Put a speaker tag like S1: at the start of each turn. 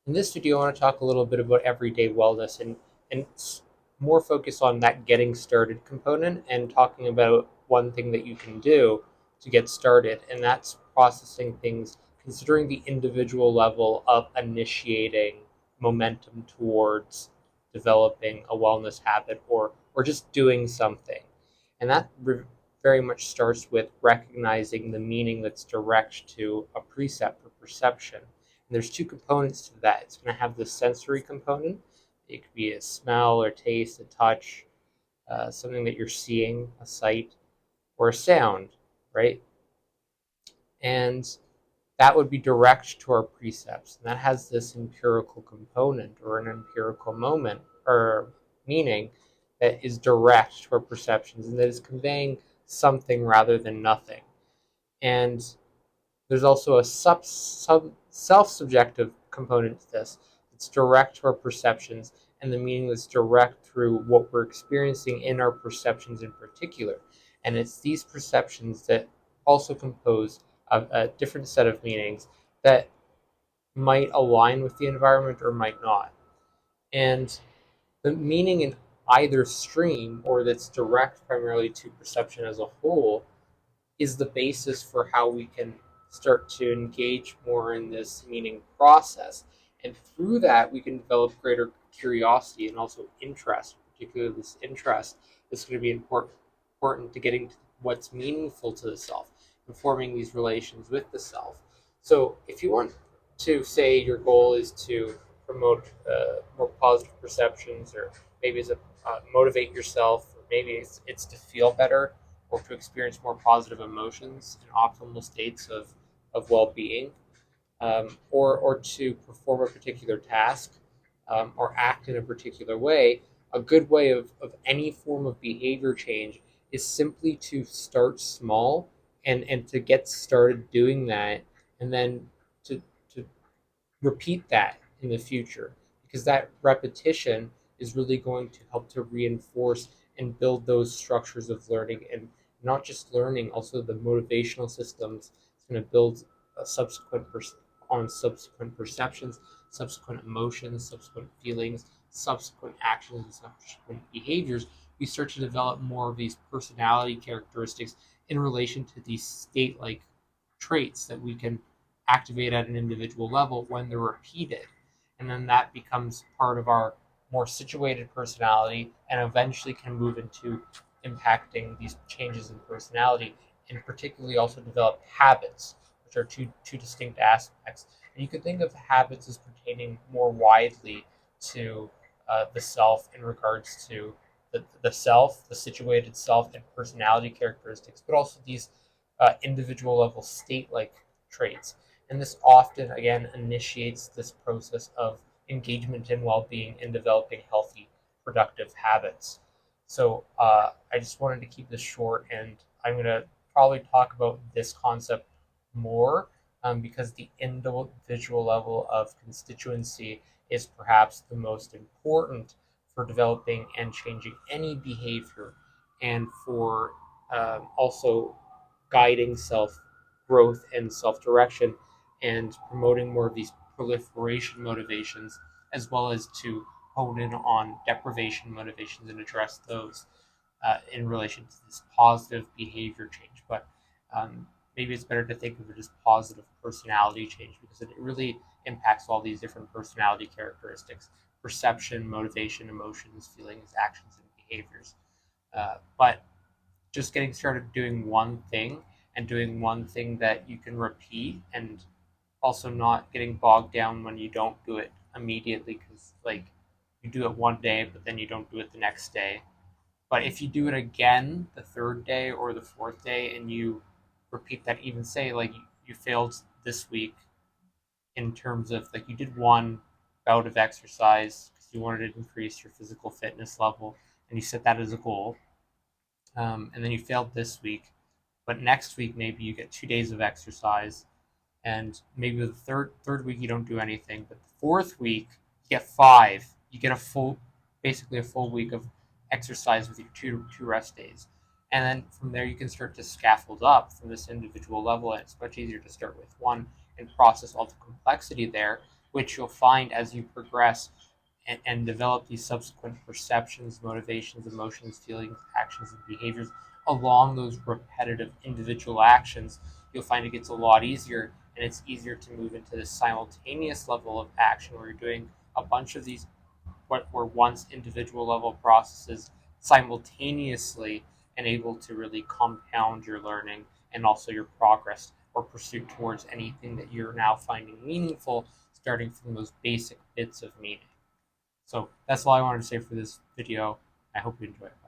S1: In this video, I want to talk a little bit about everyday wellness and more focus on that getting started component and talking about one thing that you can do to get started, and that's processing things, considering the individual level of initiating momentum towards developing a wellness habit or just doing something. And that very much starts with recognizing the meaning that's direct to a precept or perception. And there's two components to that. It's going to have the sensory component. It could be a smell or taste, a touch, something that you're seeing, a sight, or a sound, right? And that would be direct to our precepts. And that has this empirical component or an empirical moment or meaning that is direct to our perceptions and that is conveying something rather than nothing. And there's also a self-subjective component to this. It's direct to our perceptions, and the meaning is direct through what we're experiencing in our perceptions in particular. And it's these perceptions that also compose a different set of meanings that might align with the environment or might not. And the meaning in either stream, or that's direct primarily to perception as a whole, is the basis for how we can start to engage more in this meaning process. And through that, we can develop greater curiosity and also interest, particularly this interest is going to be important to getting to what's meaningful to the self and forming these relations with the self. So if you want to say your goal is to promote more positive perceptions, or maybe it's a motivate yourself, or maybe it's to feel better or to experience more positive emotions and optimal states of well-being, or to perform a particular task, or act in a particular way. A good way of any form of behavior change is simply to start small and to get started doing that, and then to repeat that in the future, because that repetition is really going to help to reinforce and build those structures of learning, and not just learning, also the motivational systems. It's going to build a on subsequent perceptions, subsequent emotions, subsequent feelings, subsequent actions, and subsequent behaviors. We start to develop more of these personality characteristics in relation to these state-like traits that we can activate at an individual level when they're repeated. And then that becomes part of our more situated personality and eventually can move into impacting these changes in personality, and particularly also develop habits, which are two distinct aspects. And you can think of habits as pertaining more widely to the self in regards to the self, the situated self, and personality characteristics, but also these individual level state like traits. And this often, again, initiates this process of engagement in well being and developing healthy, productive habits. So I just wanted to keep this short, and I'm going to probably talk about this concept more, because the individual level of constituency is perhaps the most important for developing and changing any behavior, and for also guiding self growth and self direction, and promoting more of these proliferation motivations, as well as to hone in on deprivation motivations and address those in relation to this positive behavior change. But maybe it's better to think of it as positive personality change, because it really impacts all these different personality characteristics: perception, motivation, emotions, feelings, actions, and behaviors. But just getting started doing one thing, and doing one thing that you can repeat, and also not getting bogged down when you don't do it immediately, because like you do it one day but then you don't do it the next day. But if you do it again the third day or the fourth day, and you repeat that, even say like you failed this week in terms of like you did one bout of exercise because you wanted to increase your physical fitness level, and you set that as a goal, and then you failed this week, but next week maybe you get 2 days of exercise, and maybe the third week you don't do anything, but the fourth week you get five. You get a full, basically a full week of exercise with your two rest days, and then from there you can start to scaffold up from this individual level, and it's much easier to start with one and process all the complexity there, which you'll find as you progress and develop these subsequent perceptions, motivations, emotions, feelings, actions, and behaviors along those repetitive individual actions, you'll find it gets a lot easier, and it's easier to move into this simultaneous level of action where you're doing a bunch of these what were once individual level processes simultaneously, and able to really compound your learning and also your progress or pursuit towards anything that you're now finding meaningful, starting from those basic bits of meaning. So that's all I wanted to say for this video. I hope you enjoy it.